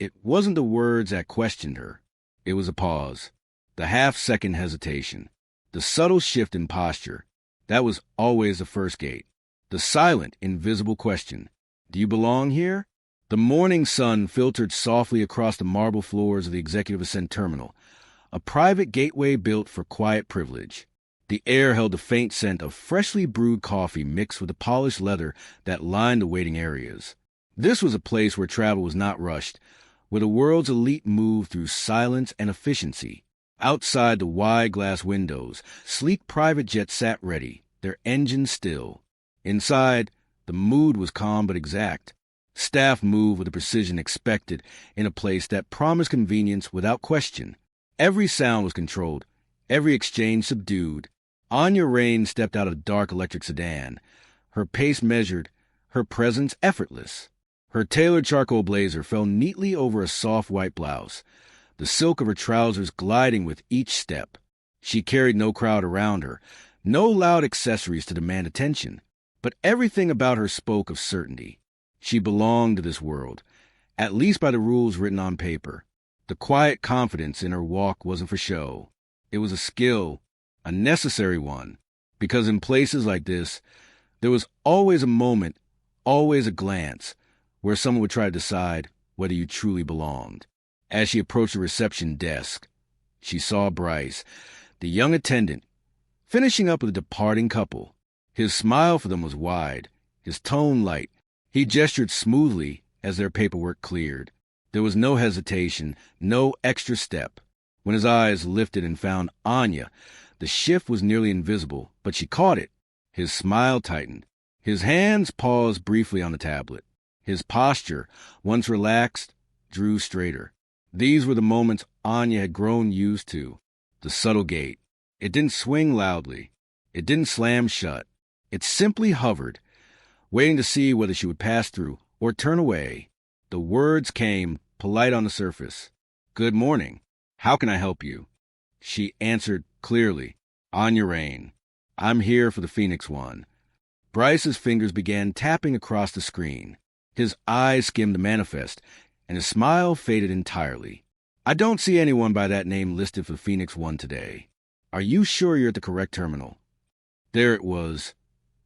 It wasn't the words that questioned her. It was a pause, the half-second hesitation, the subtle shift in posture. That was always the first gate. The silent, invisible question. Do you belong here? The morning sun filtered softly across the marble floors of the Executive Ascent Terminal, a private gateway built for quiet privilege. The air held the faint scent of freshly brewed coffee mixed with the polished leather that lined the waiting areas. This was a place where travel was not rushed, where the world's elite moved through silence and efficiency. Outside the wide glass windows, sleek private jets sat ready, their engines still. Inside, the mood was calm but exact. Staff moved with the precision expected in a place that promised convenience without question. Every sound was controlled, every exchange subdued. Anya Raine stepped out of a dark electric sedan, her pace measured, her presence effortless. Her tailored charcoal blazer fell neatly over a soft white blouse, the silk of her trousers gliding with each step. She carried no crowd around her, no loud accessories to demand attention, but everything about her spoke of certainty. She belonged to this world, at least by the rules written on paper. The quiet confidence in her walk wasn't for show. It was a skill, a necessary one, because in places like this, there was always a moment, always a glance, where someone would try to decide whether you truly belonged. As she approached the reception desk, she saw Bryce, the young attendant, finishing up with a departing couple. His smile for them was wide, his tone light. He gestured smoothly as their paperwork cleared. There was no hesitation, no extra step. When his eyes lifted and found Anya, the shift was nearly invisible, but she caught it. His smile tightened. His hands paused briefly on the tablet. His posture, once relaxed, drew straighter. These were the moments Anya had grown used to. The subtle gait. It didn't swing loudly. It didn't slam shut. It simply hovered, waiting to see whether she would pass through or turn away. The words came, polite on the surface. "Good morning. How can I help you?" She answered clearly, "Anya Raine. I'm here for the Phoenix One." Bryce's fingers began tapping across the screen. His eyes skimmed the manifest, and his smile faded entirely. "I don't see anyone by that name listed for the Phoenix One today. Are you sure you're at the correct terminal?" There it was,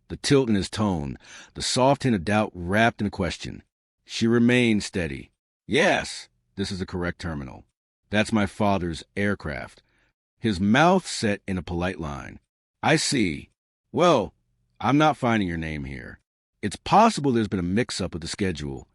the tilt in his tone, the soft hint of doubt wrapped in a question. She remained steady. "Yes, this is the correct terminal. That's my father's aircraft." His mouth set in a polite line. "I see. Well, I'm not finding your name here. It's possible there's been a mix-up with the schedule."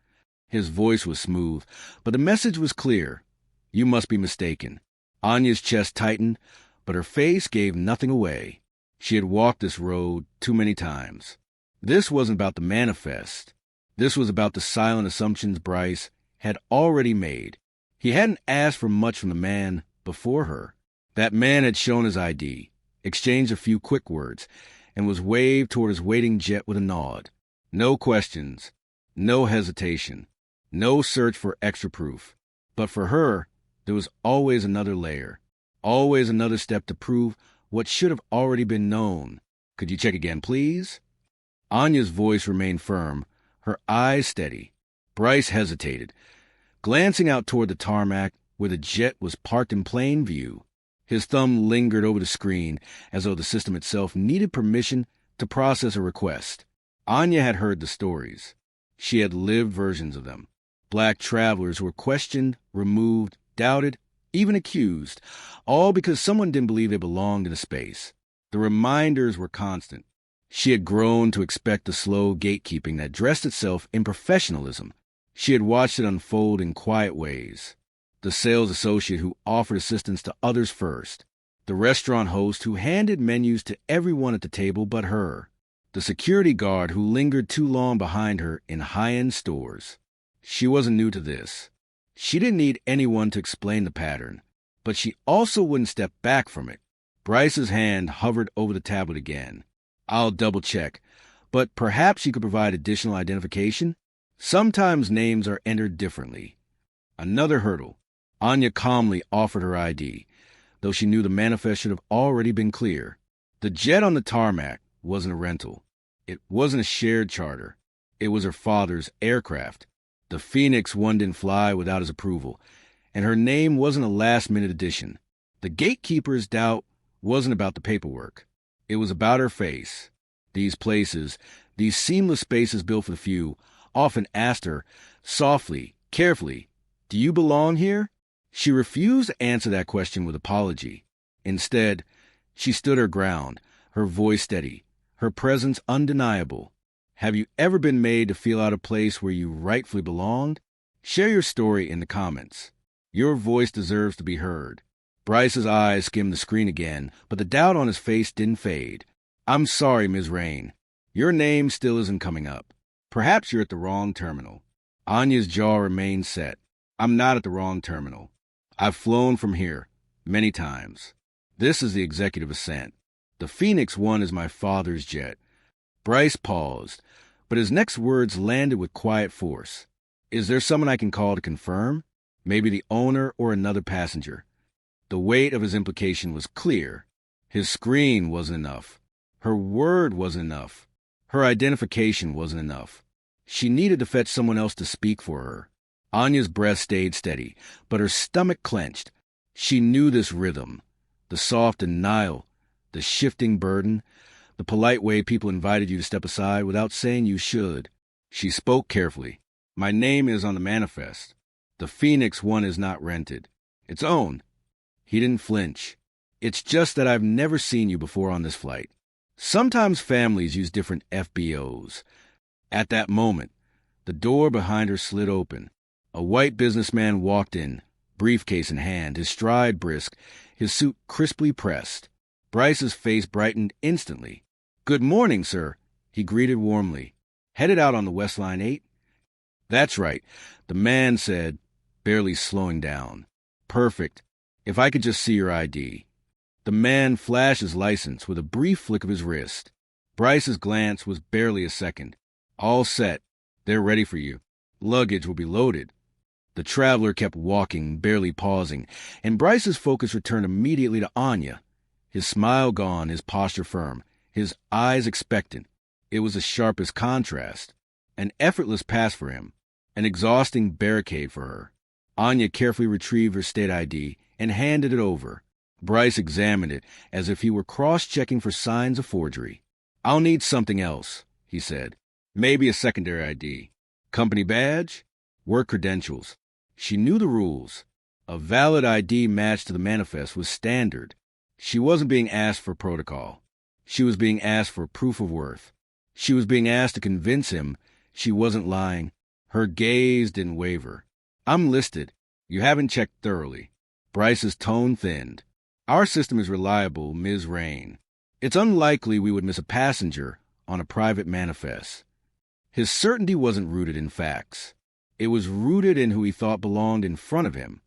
His voice was smooth, but the message was clear. "You must be mistaken." Anya's chest tightened, but her face gave nothing away. She had walked this road too many times. This wasn't about the manifest. This was about the silent assumptions Bryce had already made. He hadn't asked for much from the man before her. That man had shown his ID, exchanged a few quick words, and was waved toward his waiting jet with a nod. No questions, no hesitation, no search for extra proof. But for her, there was always another layer, always another step to prove what should have already been known. "Could you check again, please?" Anya's voice remained firm, her eyes steady. Bryce hesitated, glancing out toward the tarmac where the jet was parked in plain view. His thumb lingered over the screen as though the system itself needed permission to process a request. Anya had heard the stories. She had lived versions of them. Black travelers who were questioned, removed, doubted, even accused, all because someone didn't believe they belonged in a space. The reminders were constant. She had grown to expect the slow gatekeeping that dressed itself in professionalism. She had watched it unfold in quiet ways. The sales associate who offered assistance to others first. The restaurant host who handed menus to everyone at the table but her. The security guard who lingered too long behind her in high-end stores. She wasn't new to this. She didn't need anyone to explain the pattern, but she also wouldn't step back from it. Bryce's hand hovered over the tablet again. "I'll double-check, but perhaps you could provide additional identification? Sometimes names are entered differently." Another hurdle. Anya calmly offered her ID, though she knew the manifest should have already been clear. The jet on the tarmac wasn't a rental. It wasn't a shared charter. It was her father's aircraft. The Phoenix One didn't fly without his approval, and her name wasn't a last-minute addition. The gatekeeper's doubt wasn't about the paperwork. It was about her face. These places, these seamless spaces built for the few, often asked her, softly, carefully, "Do you belong here?" She refused to answer that question with apology. Instead, she stood her ground, her voice steady, her presence undeniable. Have you ever been made to feel out of place where you rightfully belonged? Share your story in the comments. Your voice deserves to be heard. Bryce's eyes skimmed the screen again, but the doubt on his face didn't fade. "I'm sorry, Ms. Raine. Your name still isn't coming up. Perhaps you're at the wrong terminal." Anya's jaw remained set. "I'm not at the wrong terminal. I've flown from here many times. This is the executive ascent. The Phoenix One is my father's jet." Bryce paused, but his next words landed with quiet force. "Is there someone I can call to confirm? Maybe the owner or another passenger?" The weight of his implication was clear. His screen wasn't enough. Her word wasn't enough. Her identification wasn't enough. She needed to fetch someone else to speak for her. Anya's breath stayed steady, but her stomach clenched. She knew this rhythm. The soft denial, the shifting burden, the polite way people invited you to step aside without saying you should. She spoke carefully. "My name is on the manifest. The Phoenix One is not rented. It's owned." He didn't flinch. "It's just that I've never seen you before on this flight. Sometimes families use different FBOs." At that moment, the door behind her slid open. A white businessman walked in, briefcase in hand, his stride brisk, his suit crisply pressed. Bryce's face brightened instantly. "Good morning, sir," he greeted warmly. "Headed out on the West Line 8? "That's right," the man said, barely slowing down. "Perfect. If I could just see your ID." The man flashed his license with a brief flick of his wrist. Bryce's glance was barely a second. "All set. They're ready for you. Luggage will be loaded." The traveler kept walking, barely pausing, and Bryce's focus returned immediately to Anya. His smile gone, his posture firm, his eyes expectant. It was the sharpest contrast. An effortless pass for him, an exhausting barricade for her. Anya carefully retrieved her state ID and handed it over. Bryce examined it as if he were cross-checking for signs of forgery. "I'll need something else," he said. "Maybe a secondary ID. Company badge? Work credentials." She knew the rules. A valid ID matched to the manifest was standard. She wasn't being asked for protocol. She was being asked for proof of worth. She was being asked to convince him she wasn't lying. Her gaze didn't waver. "I'm listed. You haven't checked thoroughly." Bryce's tone thinned. "Our system is reliable, Ms. Raine. It's unlikely we would miss a passenger on a private manifest." His certainty wasn't rooted in facts. It was rooted in who he thought belonged in front of him.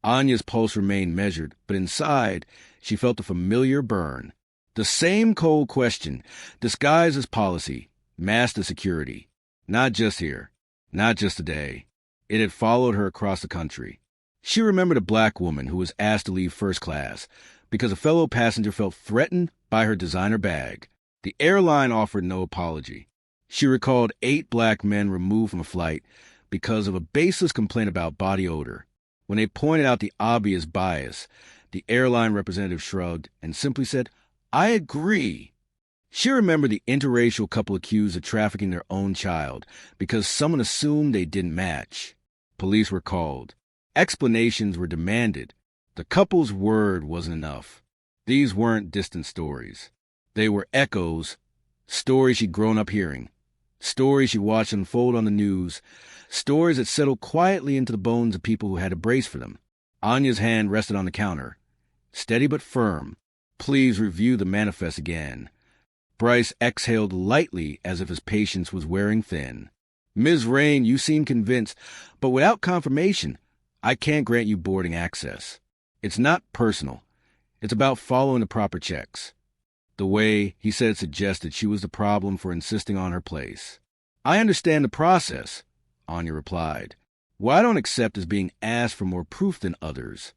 Anya's pulse remained measured, but inside, she felt a familiar burn. The same cold question, disguised as policy, masked as security. Not just here. Not just today. It had followed her across the country. She remembered a black woman who was asked to leave first class because a fellow passenger felt threatened by her designer bag. The airline offered no apology. She recalled 8 black men removed from a flight because of a baseless complaint about body odor. When they pointed out the obvious bias, the airline representative shrugged and simply said, "I agree." She remembered the interracial couple accused of trafficking their own child because someone assumed they didn't match. Police were called. Explanations were demanded. The couple's word wasn't enough. These weren't distant stories. They were echoes, stories she'd grown up hearing, stories she watched unfold on the news, stories that settled quietly into the bones of people who had to brace for them. Anya's hand rested on the counter, steady but firm. "Please review the manifest again." Bryce exhaled lightly as if his patience was wearing thin. "Ms. Raine, you seem convinced, but without confirmation, I can't grant you boarding access. It's not personal. It's about following the proper checks." The way he said it suggested she was the problem for insisting on her place. "I understand the process," Anya replied. "What I don't accept is being asked for more proof than others."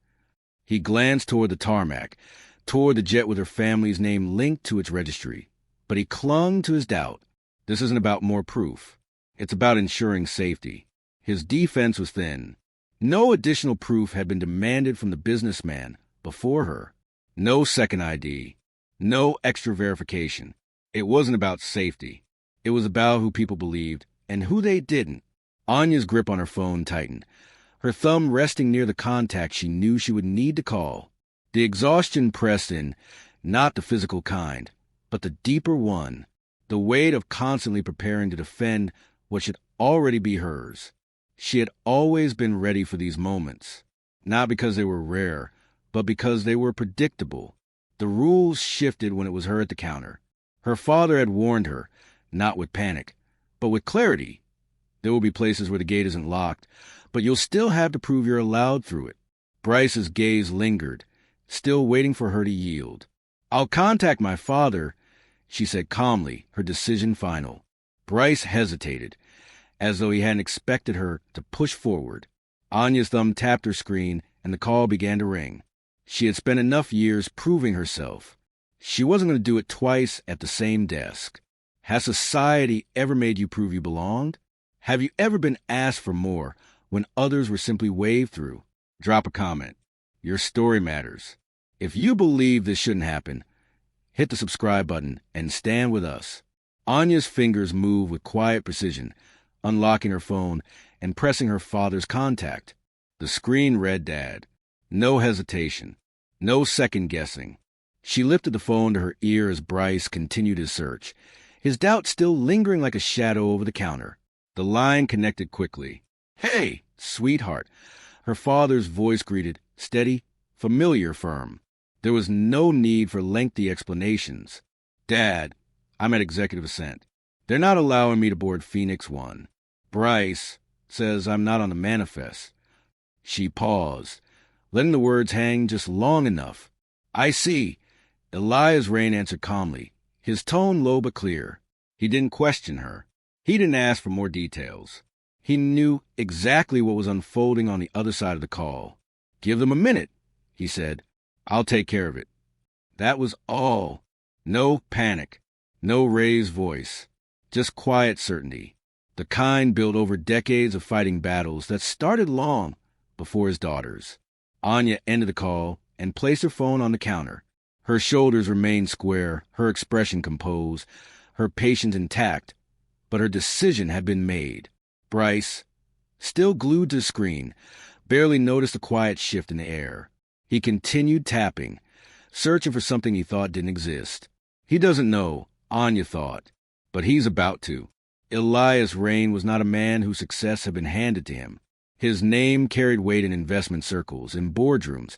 He glanced toward the tarmac, toward the jet with her family's name linked to its registry. But he clung to his doubt. This isn't about more proof. It's about ensuring safety. His defense was thin. No additional proof had been demanded from the businessman before her. No second ID. No extra verification. It wasn't about safety. It was about who people believed and who they didn't. Anya's grip on her phone tightened, her thumb resting near the contact she knew she would need to call. The exhaustion pressed in, not the physical kind, but the deeper one, the weight of constantly preparing to defend what should already be hers. She had always been ready for these moments, not because they were rare, but because they were predictable. The rules shifted when it was her at the counter. Her father had warned her, not with panic, but with clarity. There will be places where the gate isn't locked, but you'll still have to prove you're allowed through it. Bryce's gaze lingered, still waiting for her to yield. "I'll contact my father," she said calmly, her decision final. Bryce hesitated, as though he hadn't expected her to push forward. Anya's thumb tapped her screen, and the call began to ring. She had spent enough years proving herself. She wasn't going to do it twice at the same desk. Has society ever made you prove you belonged? Have you ever been asked for more when others were simply waved through? Drop a comment. Your story matters. If you believe this shouldn't happen, hit the subscribe button and stand with us. Anya's fingers moved with quiet precision, unlocking her phone and pressing her father's contact. The screen read Dad. No hesitation. No second guessing. She lifted the phone to her ear as Bryce continued his search, his doubt still lingering like a shadow over the counter. The line connected quickly. "Hey, sweetheart," her father's voice greeted, steady, familiar, firm. There was no need for lengthy explanations. "Dad, I'm at executive assent. They're not allowing me to board Phoenix 1. Bryce says I'm not on the manifest." She paused, letting the words hang just long enough. "I see." Anya Raine answered calmly, his tone low but clear. He didn't question her. He didn't ask for more details. He knew exactly what was unfolding on the other side of the call. "Give them a minute," he said. "I'll take care of it." That was all. No panic. No raised voice. Just quiet certainty. The kind built over decades of fighting battles that started long before his daughters. Anya ended the call and placed her phone on the counter. Her shoulders remained square, her expression composed, her patience intact, but her decision had been made. Bryce, still glued to the screen, barely noticed the quiet shift in the air. He continued tapping, searching for something he thought didn't exist. He doesn't know, Anya thought, but he's about to. Anya Raine was not a man whose success had been handed to him. His name carried weight in investment circles, in boardrooms,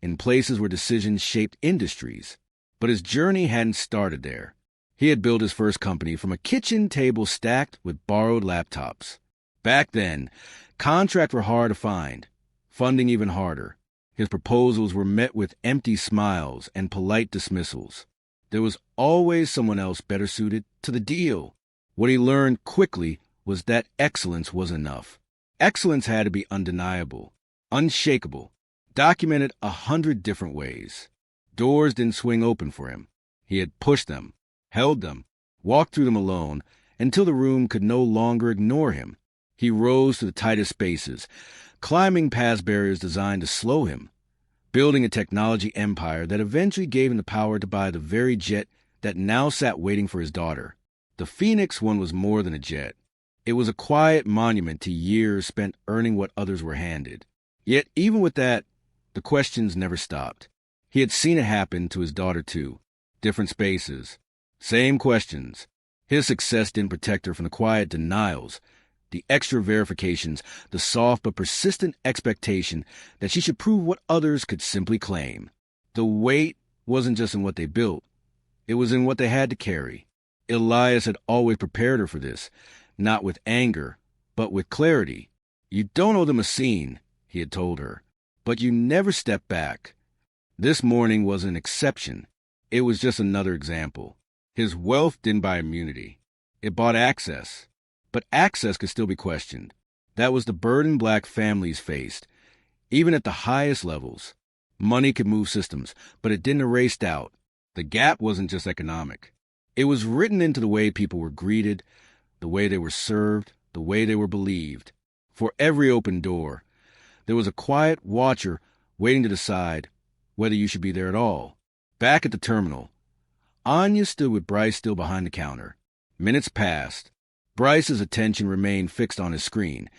in places where decisions shaped industries. But his journey hadn't started there. He had built his first company from a kitchen table stacked with borrowed laptops. Back then, contracts were hard to find, funding even harder. His proposals were met with empty smiles and polite dismissals. There was always someone else better suited to the deal. What he learned quickly was that excellence wasn't enough. Excellence had to be undeniable, unshakable, documented 100 different ways. Doors didn't swing open for him. He had pushed them, held them, walked through them alone, until the room could no longer ignore him. He rose to the tightest spaces, climbing past barriers designed to slow him, building a technology empire that eventually gave him the power to buy the very jet that now sat waiting for his daughter. The Phoenix one was more than a jet. It was a quiet monument to years spent earning what others were handed. Yet even with that, the questions never stopped. He had seen it happen to his daughter too. Different spaces. Same questions. His success didn't protect her from the quiet denials, the extra verifications, the soft but persistent expectation that she should prove what others could simply claim. The weight wasn't just in what they built. It was in what they had to carry. Elias had always prepared her for this, not with anger, but with clarity. "You don't owe them a scene," he had told her, "but you never step back." This morning was an exception. It was just another example. His wealth didn't buy immunity. It bought access. But access could still be questioned. That was the burden Black families faced, even at the highest levels. Money could move systems, but it didn't erase doubt. The gap wasn't just economic. It was written into the way people were greeted, the way they were served, the way they were believed. For every open door, there was a quiet watcher waiting to decide whether you should be there at all. Back at the terminal, Anya stood with Bryce still behind the counter. Minutes passed. Bryce's attention remained fixed on his screen,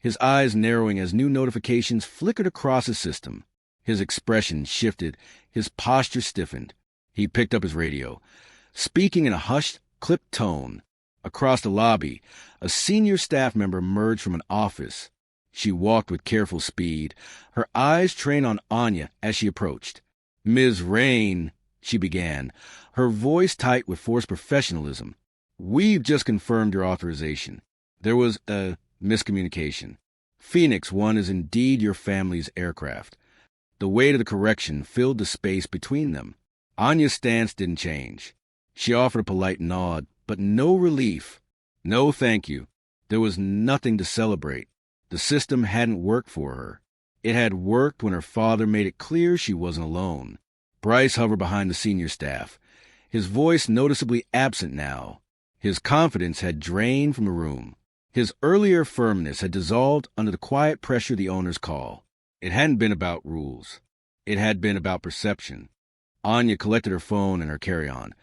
his eyes narrowing as new notifications flickered across his system. His expression shifted, his posture stiffened. He picked up his radio, speaking in a hushed, clipped tone. Across the lobby, a senior staff member emerged from an office. She walked with careful speed, her eyes trained on Anya as she approached. "Ms. Raine," she began, her voice tight with forced professionalism. "We've just confirmed your authorization. There was a miscommunication. Phoenix 1 is indeed your family's aircraft." The weight of the correction filled the space between them. Anya's stance didn't change. She offered a polite nod, but no relief. No thank you. There was nothing to celebrate. The system hadn't worked for her. It had worked when her father made it clear she wasn't alone. Bryce hovered behind the senior staff, his voice noticeably absent now. His confidence had drained from the room. His earlier firmness had dissolved under the quiet pressure of the owner's call. It hadn't been about rules. It had been about perception. Anya collected her phone and her carry-on,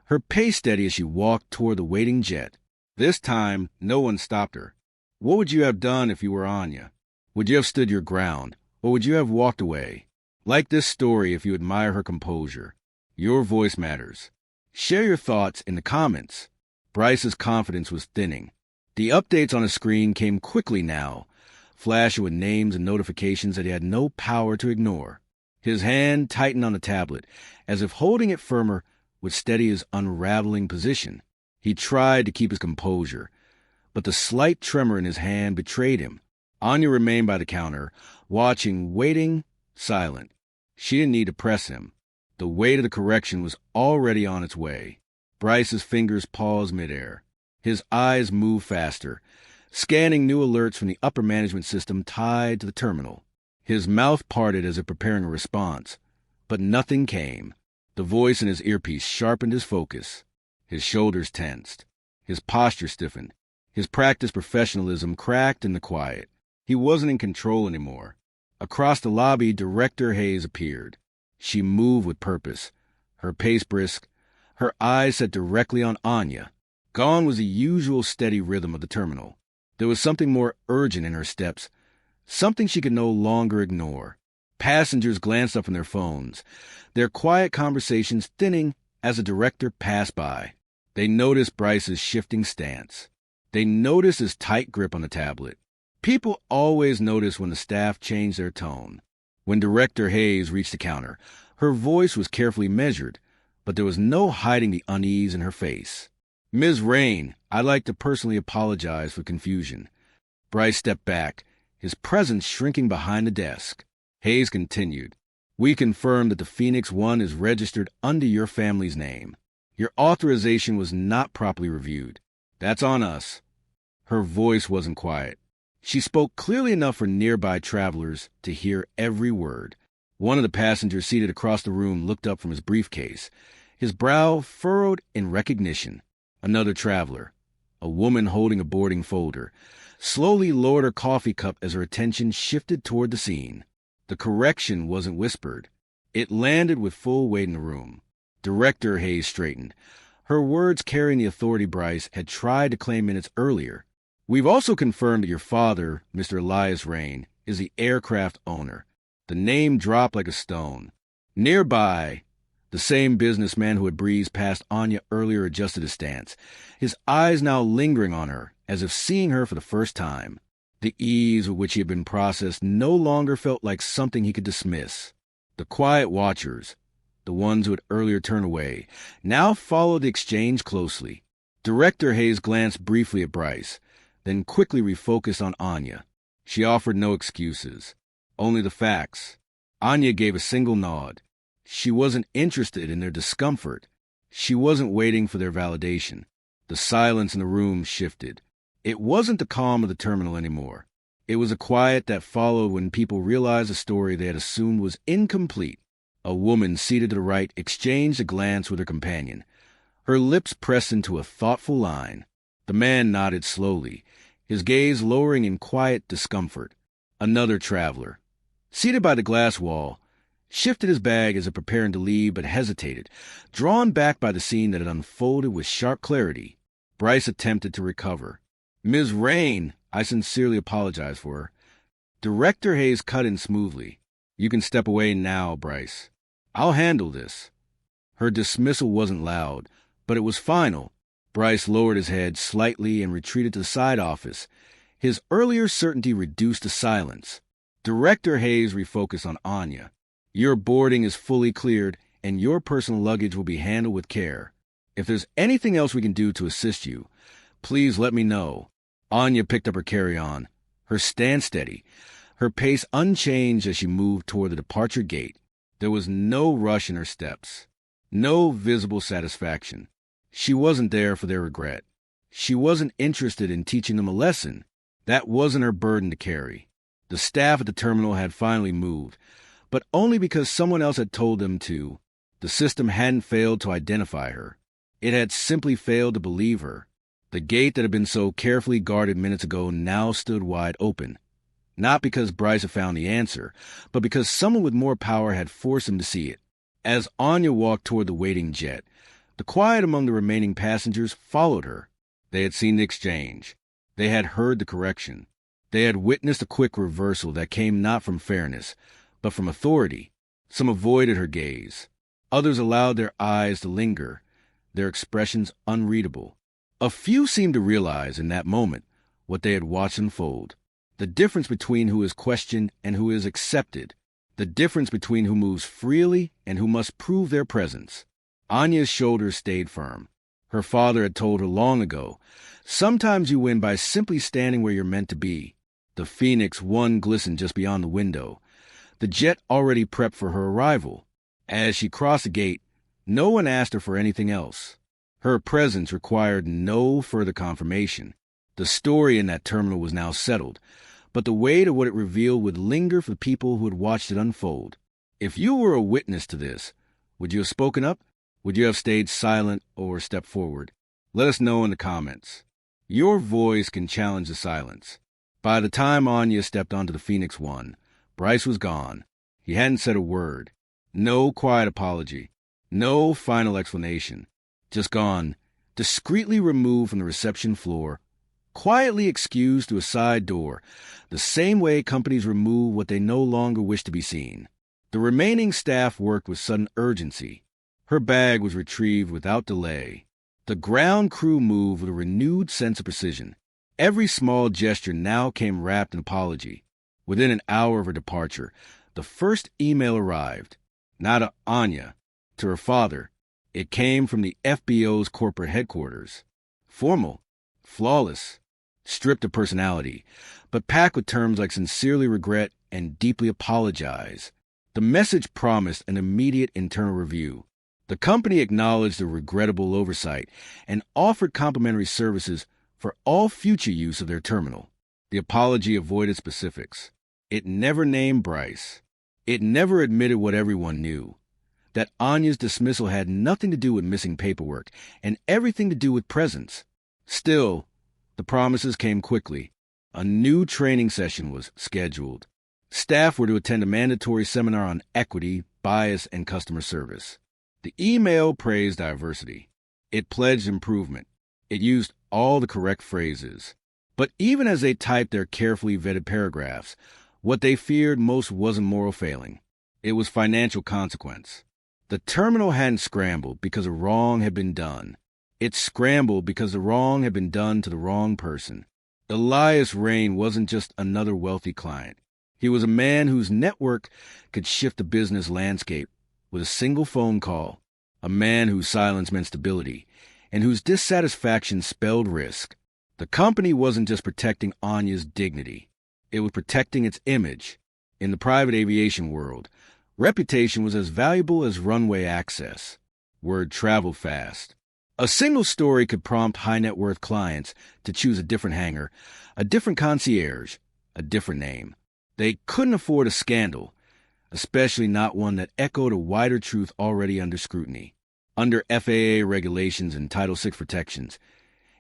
her pace steady as she walked toward the waiting jet. This time, no one stopped her. What would you have done if you were Anya? Would you have stood your ground, or would you have walked away? Like this story if you admire her composure. Your voice matters. Share your thoughts in the comments. Bryce's confidence was thinning. The updates on his screen came quickly now, flashing with names and notifications that he had no power to ignore. His hand tightened on the tablet, as if holding it firmer would steady his unraveling position. He tried to keep his composure, but the slight tremor in his hand betrayed him. Anya remained by the counter, watching, waiting, silent. She didn't need to press him. The weight of the correction was already on its way. Bryce's fingers paused midair. His eyes moved faster, scanning new alerts from the upper management system tied to the terminal. His mouth parted as if preparing a response, but nothing came. The voice in his earpiece sharpened his focus. His shoulders tensed. His posture stiffened. His practiced professionalism cracked in the quiet. He wasn't in control anymore. Across the lobby, Director Hayes appeared. She moved with purpose, her pace brisk, her eyes set directly on Anya. Gone was the usual steady rhythm of the terminal. There was something more urgent in her steps, something she could no longer ignore. Passengers glanced up from their phones, their quiet conversations thinning as the director passed by. They noticed Bryce's shifting stance. They noticed his tight grip on the tablet. People always notice when the staff changed their tone. When Director Hayes reached the counter, her voice was carefully measured, but there was no hiding the unease in her face. "Ms. Raine, I'd like to personally apologize for confusion." Bryce stepped back, his presence shrinking behind the desk. Hayes continued, "We confirm that the Phoenix 1 is registered under your family's name. Your authorization was not properly reviewed. That's on us." Her voice wasn't quiet. She spoke clearly enough for nearby travelers to hear every word. One of the passengers seated across the room looked up from his briefcase, his brow furrowed in recognition. Another traveler, a woman holding a boarding folder, slowly lowered her coffee cup as her attention shifted toward the scene. The correction wasn't whispered. It landed with full weight in the room. Director Hayes straightened, her words carrying the authority Bryce had tried to claim minutes earlier. "We've also confirmed that your father, Mr. Anya Raine, is the aircraft owner." The name dropped like a stone. Nearby, the same businessman who had breezed past Anya earlier adjusted his stance, his eyes now lingering on her, as if seeing her for the first time. The ease with which he had been processed no longer felt like something he could dismiss. The quiet watchers, the ones who had earlier turned away, now followed the exchange closely. Director Hayes glanced briefly at Bryce, then quickly refocused on Anya. She offered no excuses, only the facts. Anya gave a single nod. She wasn't interested in their discomfort. She wasn't waiting for their validation. The silence in the room shifted. It wasn't the calm of the terminal anymore. It was a quiet that followed when people realized a story they had assumed was incomplete. A woman seated to the right exchanged a glance with her companion, her lips pressed into a thoughtful line. The man nodded slowly, his gaze lowering in quiet discomfort. Another traveler, seated by the glass wall, shifted his bag as if preparing to leave but hesitated, drawn back by the scene that had unfolded with sharp clarity. Bryce attempted to recover. "Ms. Raine, I sincerely apologize for her." Director Hayes cut in smoothly. "You can step away now, Bryce. I'll handle this." Her dismissal wasn't loud, but it was final. Bryce lowered his head slightly and retreated to the side office. His earlier certainty reduced to silence. Director Hayes refocused on Anya. "Your boarding is fully cleared, and your personal luggage will be handled with care. If there's anything else we can do to assist you, please let me know." Anya picked up her carry-on, her stance steady, her pace unchanged as she moved toward the departure gate. There was no rush in her steps, no visible satisfaction. She wasn't there for their regret. She wasn't interested in teaching them a lesson. That wasn't her burden to carry. The staff at the terminal had finally moved, but only because someone else had told them to. The system hadn't failed to identify her. It had simply failed to believe her. The gate that had been so carefully guarded minutes ago now stood wide open. Not because Bryce had found the answer, but because someone with more power had forced him to see it. As Anya walked toward the waiting jet, the quiet among the remaining passengers followed her. They had seen the exchange. They had heard the correction. They had witnessed a quick reversal that came not from fairness, but from authority. Some avoided her gaze. Others allowed their eyes to linger, their expressions unreadable. A few seemed to realize in that moment what they had watched unfold. The difference between who is questioned and who is accepted. The difference between who moves freely and who must prove their presence. Anya's shoulders stayed firm. Her father had told her long ago, sometimes you win by simply standing where you're meant to be. The Phoenix 1 glistened just beyond the window, the jet already prepped for her arrival. As she crossed the gate, no one asked her for anything else. Her presence required no further confirmation. The story in that terminal was now settled, but the weight of what it revealed would linger for the people who had watched it unfold. If you were a witness to this, would you have spoken up? Would you have stayed silent or stepped forward? Let us know in the comments. Your voice can challenge the silence. By the time Anya stepped onto the Phoenix 1, Bryce was gone. He hadn't said a word. No quiet apology. No final explanation. Just gone, discreetly removed from the reception floor, quietly excused to a side door, the same way companies remove what they no longer wish to be seen. The remaining staff worked with sudden urgency. Her bag was retrieved without delay. The ground crew moved with a renewed sense of precision. Every small gesture now came wrapped in apology. Within an hour of her departure, the first email arrived. Not to Anya, to her father. It came from the FBO's corporate headquarters. Formal, flawless, stripped of personality, but packed with terms like sincerely regret and deeply apologize. The message promised an immediate internal review. The company acknowledged the regrettable oversight and offered complimentary services for all future use of their terminal. The apology avoided specifics. It never named Bryce. It never admitted what everyone knew, that Anya's dismissal had nothing to do with missing paperwork and everything to do with presence. Still, the promises came quickly. A new training session was scheduled. Staff were to attend a mandatory seminar on equity, bias, and customer service. The email praised diversity. It pledged improvement. It used all the correct phrases. But even as they typed their carefully vetted paragraphs, what they feared most wasn't moral failing. It was financial consequence. The terminal hadn't scrambled because a wrong had been done. It scrambled because the wrong had been done to the wrong person. Anya Raine wasn't just another wealthy client. He was a man whose network could shift the business landscape with a single phone call. A man whose silence meant stability and whose dissatisfaction spelled risk. The company wasn't just protecting Anya's dignity. It was protecting its image. In the private aviation world, reputation was as valuable as runway access. Word traveled fast. A single story could prompt high-net-worth clients to choose a different hangar, a different concierge, a different name. They couldn't afford a scandal, especially not one that echoed a wider truth already under scrutiny. Under FAA regulations and Title VI protections,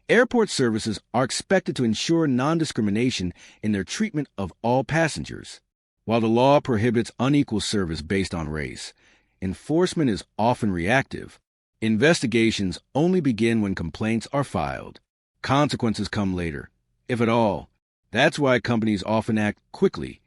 Airport services are expected to ensure non-discrimination in their treatment of all passengers. While the law prohibits unequal service based on race, enforcement is often reactive. Investigations only begin when complaints are filed. Consequences come later, if at all. That's why companies often act quickly,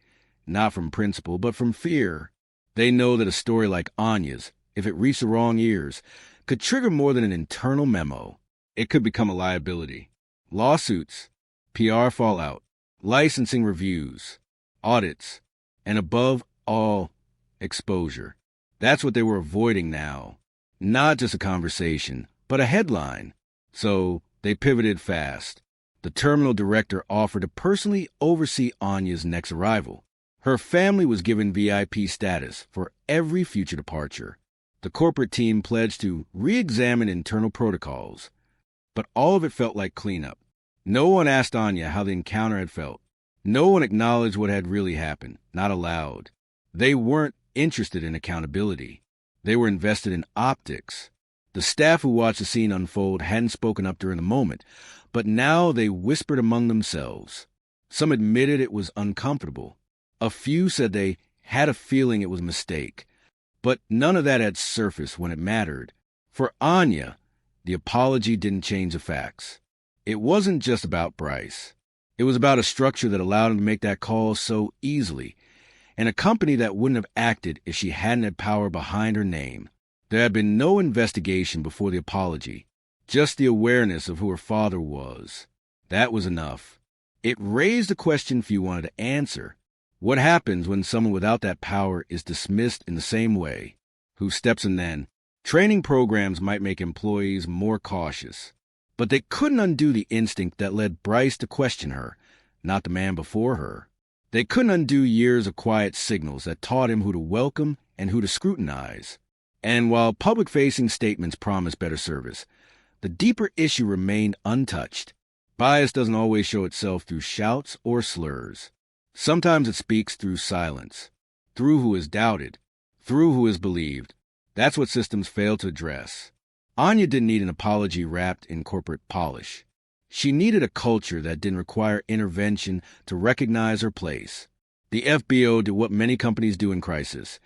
not from principle, but from fear. They know that a story like Anya's, if it reached the wrong ears, could trigger more than an internal memo. It could become a liability. Lawsuits, PR fallout, licensing reviews, audits, and above all, exposure. That's what they were avoiding now. Not just a conversation, but a headline. So they pivoted fast. The terminal director offered to personally oversee Anya's next arrival. Her family was given VIP status for every future departure. The corporate team pledged to re-examine internal protocols. But all of it felt like cleanup. No one asked Anya how the encounter had felt. No one acknowledged what had really happened, not aloud. They weren't interested in accountability. They were invested in optics. The staff who watched the scene unfold hadn't spoken up during the moment, but now they whispered among themselves. Some admitted it was uncomfortable. A few said they had a feeling it was a mistake. But none of that had surfaced when it mattered. For Anya, the apology didn't change the facts. It wasn't just about Bryce. It was about a structure that allowed him to make that call so easily, and a company that wouldn't have acted if she hadn't had power behind her name. There had been no investigation before the apology, just the awareness of who her father was. That was enough. It raised a question few wanted to answer. What happens when someone without that power is dismissed in the same way? Who steps in then? Training programs might make employees more cautious, but they couldn't undo the instinct that led Bryce to question her, not the man before her. They couldn't undo years of quiet signals that taught him who to welcome and who to scrutinize. And while public-facing statements promised better service, the deeper issue remained untouched. Bias doesn't always show itself through shouts or slurs. Sometimes it speaks through silence, through who is doubted, through who is believed. That's what systems fail to address. Anya didn't need an apology wrapped in corporate polish. She needed a culture that didn't require intervention to recognize her place. The FBO did what many companies do in crisis: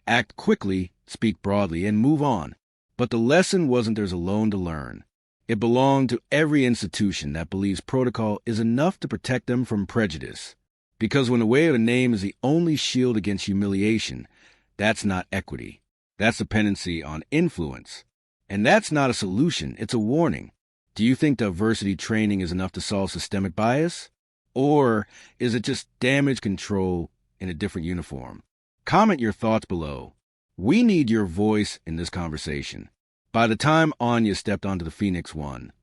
act quickly, speak broadly, and move on. But the lesson wasn't theirs alone to learn. It belonged to every institution that believes protocol is enough to protect them from prejudice. Because when the way of a name is the only shield against humiliation, that's not equity. That's dependency on influence. And that's not a solution, it's a warning. Do you think diversity training is enough to solve systemic bias? Or is it just damage control in a different uniform? Comment your thoughts below. We need your voice in this conversation. By the time Anya stepped onto the Phoenix One,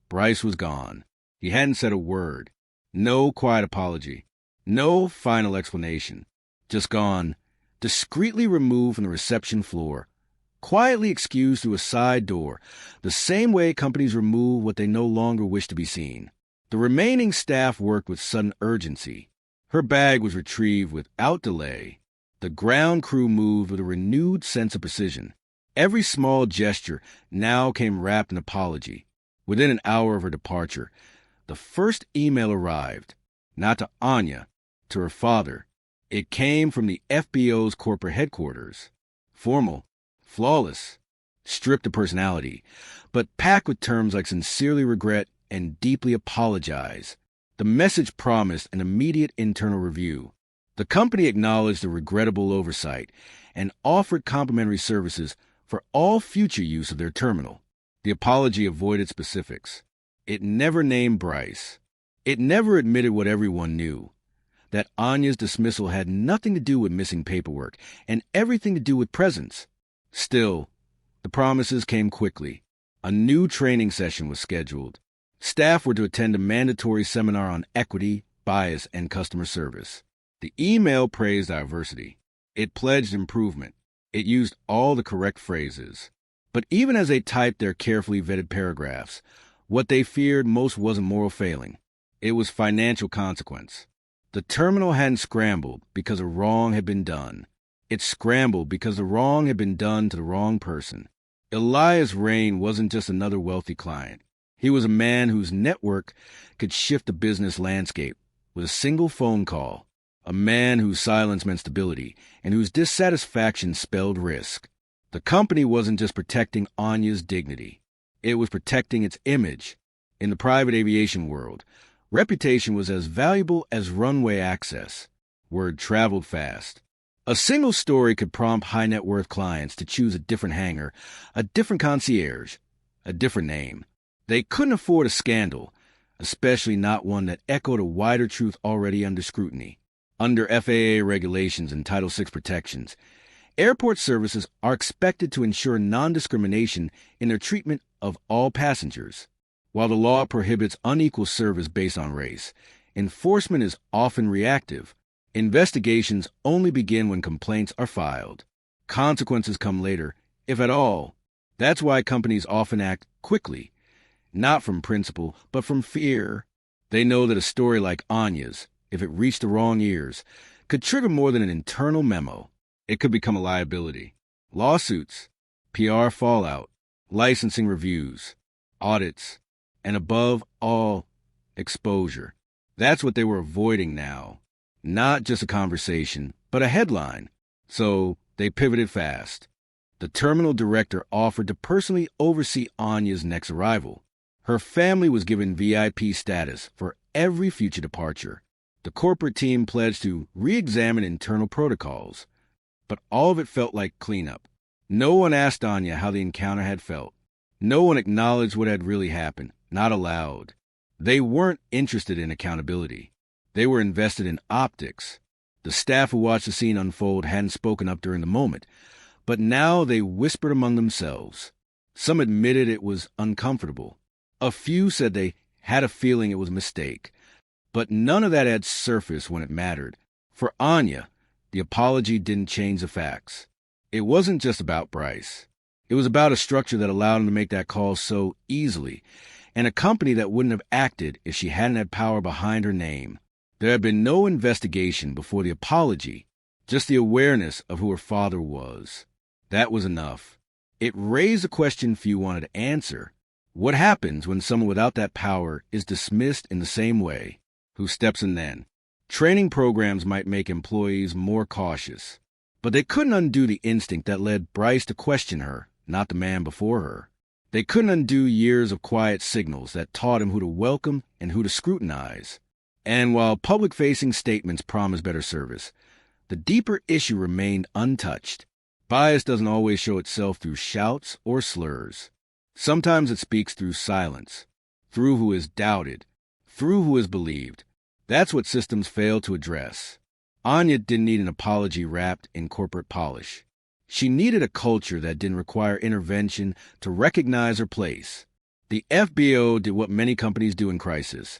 Bryce was gone. He hadn't said a word. No quiet apology. No final explanation. Just gone. Discreetly removed from the reception floor. Quietly excused through a side door, the same way companies remove what they no longer wish to be seen. The remaining staff worked with sudden urgency. Her bag was retrieved without delay. The ground crew moved with a renewed sense of precision. Every small gesture now came wrapped in apology. Within an hour of her departure, the first email arrived, not to Anya, to her father. It came from the FBO's corporate headquarters. Formal, flawless, stripped of personality, but packed with terms like sincerely regret and deeply apologize. The message promised an immediate internal review. The company acknowledged the regrettable oversight and offered complimentary services for all future use of their terminal. The apology avoided specifics. It never named Bryce. It never admitted what everyone knew, that Anya's dismissal had nothing to do with missing paperwork and everything to do with presence. Still, the promises came quickly. A new training session was scheduled. Staff were to attend a mandatory seminar on equity, bias, and customer service. The email praised diversity. It pledged improvement. It used all the correct phrases. But even as they typed their carefully vetted paragraphs, what they feared most wasn't moral failing. It was financial consequence. The terminal hadn't scrambled because a wrong had been done. It scrambled because the wrong had been done to the wrong person. Anya Raine wasn't just another wealthy client. He was a man whose network could shift the business landscape with a single phone call, a man whose silence meant stability and whose dissatisfaction spelled risk. The company wasn't just protecting Anya's dignity. It was protecting its image. In the private aviation world, reputation was as valuable as runway access. Word traveled fast. A single story could prompt high-net-worth clients to choose a different hangar, a different concierge, a different name. They couldn't afford a scandal, especially not one that echoed a wider truth already under scrutiny. Under FAA regulations and Title VI protections, airport services are expected to ensure non-discrimination in their treatment of all passengers. While the law prohibits unequal service based on race, enforcement is often reactive. Investigations only begin when complaints are filed. Consequences come later, if at all. That's why companies often act quickly, not from principle, but from fear. They know that a story like Anya's, if it reached the wrong ears, could trigger more than an internal memo. It could become a liability. Lawsuits, PR fallout, licensing reviews, audits, and above all, exposure. That's what they were avoiding now. Not just a conversation, but a headline. So they pivoted fast. The terminal director offered to personally oversee Anya's next arrival. Her family was given VIP status for every future departure. The corporate team pledged to re-examine internal protocols. But all of it felt like cleanup. No one asked Anya how the encounter had felt. No one acknowledged what had really happened, not aloud. They weren't interested in accountability. They were invested in optics. The staff who watched the scene unfold hadn't spoken up during the moment, but now they whispered among themselves. Some admitted it was uncomfortable. A few said they had a feeling it was a mistake. But none of that had surfaced when it mattered. For Anya, the apology didn't change the facts. It wasn't just about Bryce. It was about a structure that allowed him to make that call so easily, and a company that wouldn't have acted if she hadn't had power behind her name. There had been no investigation before the apology, just the awareness of who her father was. That was enough. It raised a question few wanted to answer. What happens when someone without that power is dismissed in the same way? Who steps in then? Training programs might make employees more cautious, but they couldn't undo the instinct that led Bryce to question her, not the man before her. They couldn't undo years of quiet signals that taught him who to welcome and who to scrutinize. And while public-facing statements promised better service, the deeper issue remained untouched. Bias doesn't always show itself through shouts or slurs. Sometimes it speaks through silence, through who is doubted, through who is believed. That's what systems fail to address. Anya didn't need an apology wrapped in corporate polish. She needed a culture that didn't require intervention to recognize her place. The FBO did what many companies do in crisis.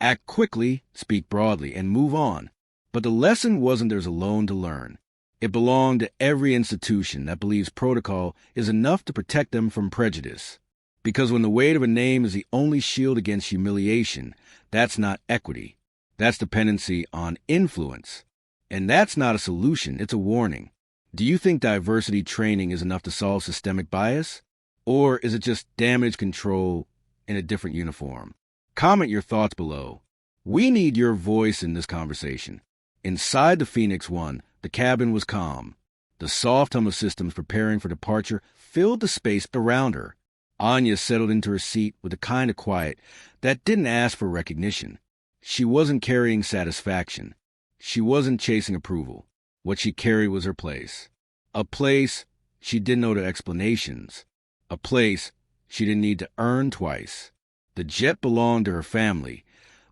Act quickly, speak broadly, and move on. But the lesson wasn't theirs alone to learn. It belonged to every institution that believes protocol is enough to protect them from prejudice. Because when the weight of a name is the only shield against humiliation, that's not equity. That's dependency on influence. And that's not a solution, it's a warning. Do you think diversity training is enough to solve systemic bias? Or is it just damage control in a different uniform? Comment your thoughts below. We need your voice in this conversation. Inside the Phoenix One, the cabin was calm. The soft hum of systems preparing for departure filled the space around her. Anya settled into her seat with a kind of quiet that didn't ask for recognition. She wasn't carrying satisfaction. She wasn't chasing approval. What she carried was her place. A place she didn't know the explanations. A place she didn't need to earn twice. The jet belonged to her family,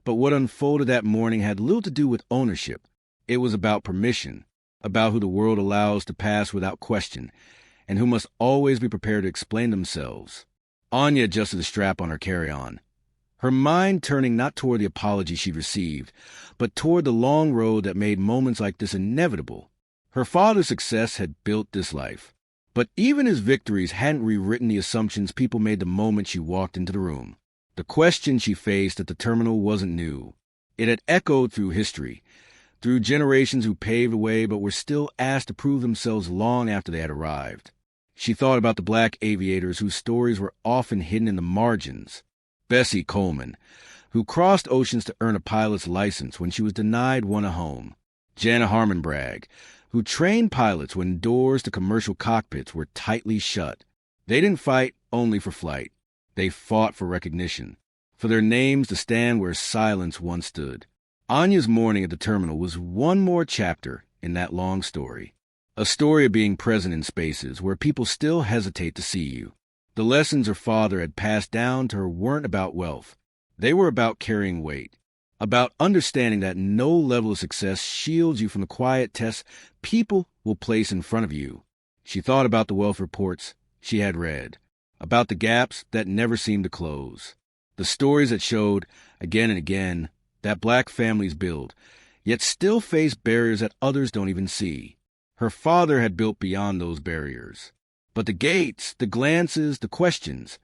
but what unfolded that morning had little to do with ownership. It was about permission, about who the world allows to pass without question, and who must always be prepared to explain themselves. Anya adjusted the strap on her carry-on, her mind turning not toward the apology she'd received, but toward the long road that made moments like this inevitable. Her father's success had built this life, but even his victories hadn't rewritten the assumptions people made the moment she walked into the room. The question she faced at the terminal wasn't new. It had echoed through history, through generations who paved the way but were still asked to prove themselves long after they had arrived. She thought about the black aviators whose stories were often hidden in the margins, Bessie Coleman, who crossed oceans to earn a pilot's license when she was denied one at home. Jana Harmon Bragg, who trained pilots when doors to commercial cockpits were tightly shut. They didn't fight only for flight. They fought for recognition, for their names to stand where silence once stood. Anya's morning at the terminal was one more chapter in that long story. A story of being present in spaces where people still hesitate to see you. The lessons her father had passed down to her weren't about wealth. They were about carrying weight, about understanding that no level of success shields you from the quiet tests people will place in front of you. She thought about the wealth reports she had read, about the gaps that never seemed to close, the stories that showed, again and again, that black families build, yet still face barriers that others don't even see. Her father had built beyond those barriers. But the gates, the glances, the questions,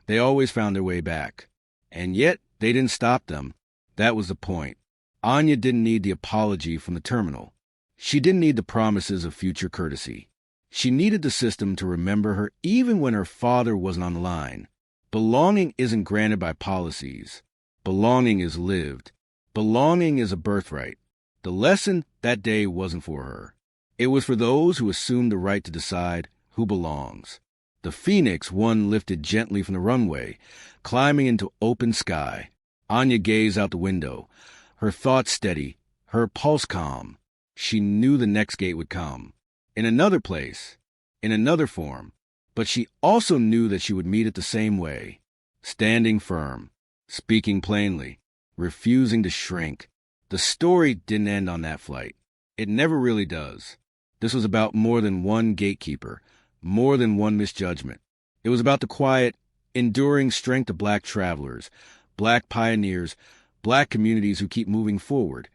they always found their way back. And yet, they didn't stop them. That was the point. Anya didn't need the apology from the terminal. She didn't need the promises of future courtesy. She needed the system to remember her even when her father wasn't on the line. Belonging isn't granted by policies. Belonging is lived. Belonging is a birthright. The lesson that day wasn't for her. It was for those who assumed the right to decide who belongs. The Phoenix one lifted gently from the runway, climbing into open sky. Anya gazed out the window, her thoughts steady, her pulse calm. She knew the next gate would come. In another place, in another form, but she also knew that she would meet it the same way, standing firm, speaking plainly, refusing to shrink. The story didn't end on that flight. It never really does. This was about more than one gatekeeper, more than one misjudgment. It was about the quiet, enduring strength of black travelers, black pioneers, black communities who keep moving forward,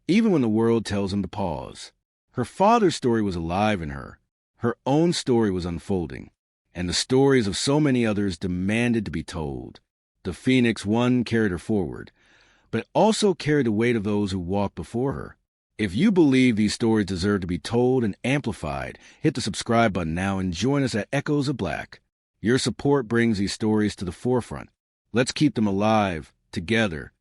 even when the world tells them to pause. Her father's story was alive in her. Her own story was unfolding, and the stories of so many others demanded to be told. The Phoenix one carried her forward, but also carried the weight of those who walked before her. If you believe these stories deserve to be told and amplified, hit the subscribe button now and join us at Echoes of Black. Your support brings these stories to the forefront. Let's keep them alive, together,